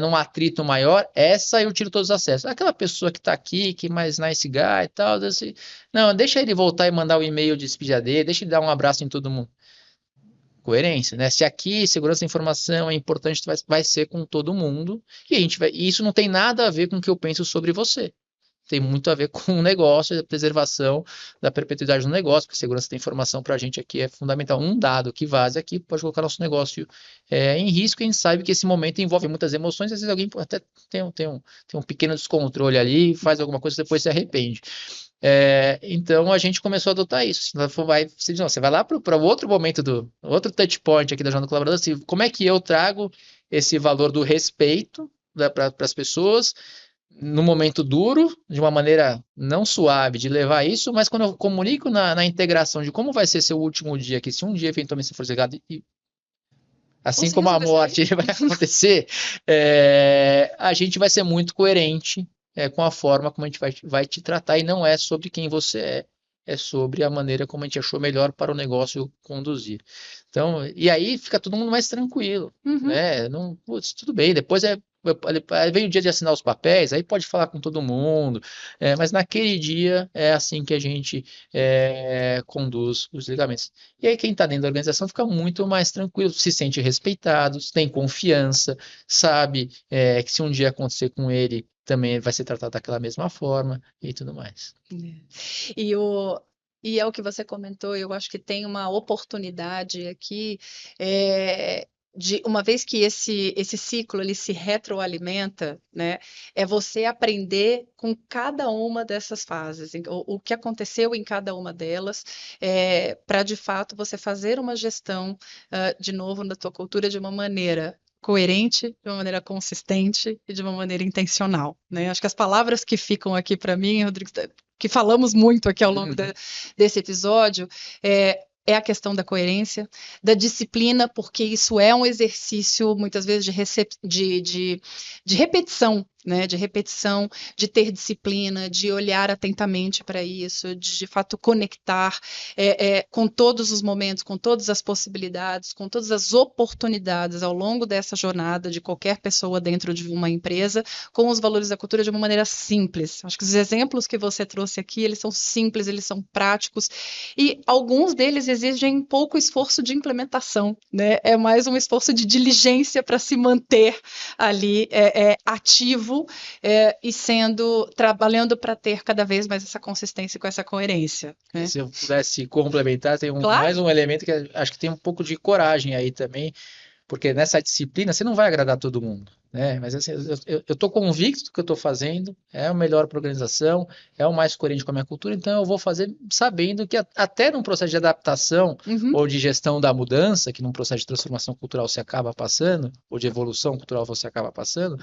num atrito maior, essa eu tiro todos os acessos. Aquela pessoa que está aqui, que é mais nice guy e tal, assim, não, deixa ele voltar e mandar o e-mail de despedida dele, deixa ele dar um abraço em todo mundo. Coerência, né? Se aqui segurança da informação é importante, vai ser com todo mundo, e isso não tem nada a ver com o que eu penso sobre você. Tem muito a ver com o negócio, a preservação da perpetuidade do negócio, porque a segurança da informação para a gente aqui é fundamental. Um dado que vaza aqui pode colocar nosso negócio em risco, e a gente sabe que esse momento envolve muitas emoções, às vezes alguém até tem um pequeno descontrole ali, faz alguma coisa e depois se arrepende. Então a gente começou a adotar isso. Você vai lá para o outro momento outro touch point aqui da jornada do colaborador, assim, como é que eu trago esse valor do respeito para as pessoas no momento duro, de uma maneira não suave de levar isso, mas quando eu comunico na integração de como vai ser seu último dia, que se um dia eventualmente você for desligado, e assim como a morte vai acontecer, a gente vai ser muito coerente com a forma como a gente vai te tratar, e não é sobre quem você é sobre a maneira como a gente achou melhor para o negócio conduzir. Então, e aí fica todo mundo mais tranquilo, né? Não, putz, tudo bem, depois vem o dia de assinar os papéis, aí pode falar com todo mundo, mas naquele dia é assim que a gente conduz os ligamentos. E aí quem está dentro da organização fica muito mais tranquilo, se sente respeitado, tem confiança, sabe que se um dia acontecer com ele, também vai ser tratado daquela mesma forma e tudo mais. E, e é o que você comentou, eu acho que tem uma oportunidade aqui, de uma vez que esse ciclo ele se retroalimenta, né, é você aprender com cada uma dessas fases, o que aconteceu em cada uma delas, para de fato você fazer uma gestão, de novo, da tua cultura de uma maneira coerente, de uma maneira consistente e de uma maneira intencional, né? Acho que as palavras que ficam aqui para mim, Rodrigo, que falamos muito aqui ao longo desse episódio, é a questão da coerência, da disciplina, porque isso é um exercício, muitas vezes, de repetição, né? De repetição, de ter disciplina, de olhar atentamente para isso, de fato conectar com todos os momentos, com todas as possibilidades, com todas as oportunidades ao longo dessa jornada de qualquer pessoa dentro de uma empresa, com os valores da cultura de uma maneira simples. Acho que os exemplos que você trouxe aqui, eles são simples, eles são práticos, e alguns deles exigem pouco esforço de implementação, né? É mais um esforço de diligência para se manter ali ativo e trabalhando para ter cada vez mais essa consistência com essa coerência, né? Se eu pudesse complementar, tem Claro. mais um elemento que acho que tem um pouco de coragem aí também, porque nessa disciplina você não vai agradar todo mundo, né? Mas assim, eu estou convicto do que eu estou fazendo, é o melhor para a organização, é o mais coerente com a minha cultura, então eu vou fazer sabendo que até num processo de adaptação ou de gestão da mudança, que num processo de transformação cultural você acaba passando, ou de evolução cultural você acaba passando,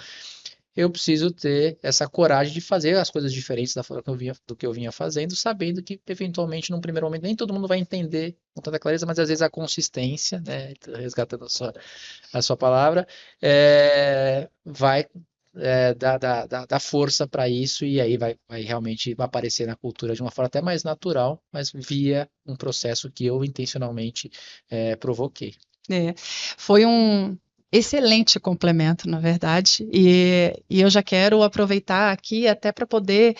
eu preciso ter essa coragem de fazer as coisas diferentes da forma do que eu vinha fazendo, sabendo que, eventualmente, num primeiro momento, nem todo mundo vai entender com tanta clareza, mas às vezes a consistência, né, resgatando a sua palavra, vai dar força para isso, e aí vai realmente aparecer na cultura de uma forma até mais natural, mas via um processo que eu intencionalmente provoquei. Foi um excelente complemento, na verdade, e eu já quero aproveitar aqui até para poder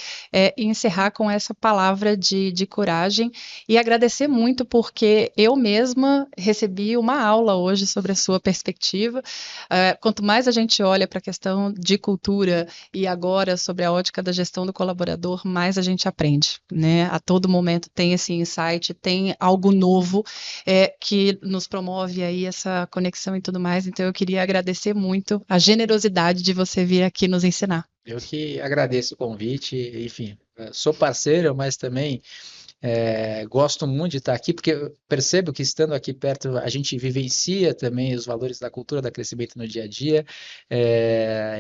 encerrar com essa palavra de coragem e agradecer muito, porque eu mesma recebi uma aula hoje sobre a sua perspectiva. Quanto mais a gente olha para a questão de cultura e agora sobre a ótica da gestão do colaborador, mais a gente aprende, né? A todo momento tem esse insight, tem algo novo que nos promove aí essa conexão e tudo mais. Então eu queria agradecer muito a generosidade de você vir aqui nos ensinar. Eu que agradeço o convite, enfim, sou parceiro, mas também gosto muito de estar aqui, porque eu percebo que estando aqui perto, a gente vivencia também os valores da cultura, da crescimento no dia a dia.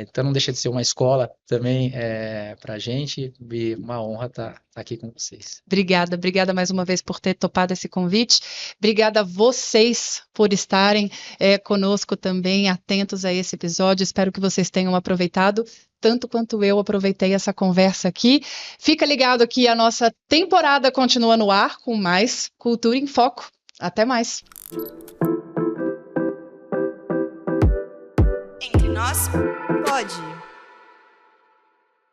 Então não deixa de ser uma escola também para a gente, e uma honra estar aqui com vocês. Obrigada mais uma vez por ter topado esse convite. Obrigada a vocês por estarem conosco também, atentos a esse episódio. Espero que vocês tenham aproveitado tanto quanto eu aproveitei essa conversa aqui. Fica ligado que a nossa temporada continua no ar com mais Cultura em Foco. Até mais. Entre nós, pode.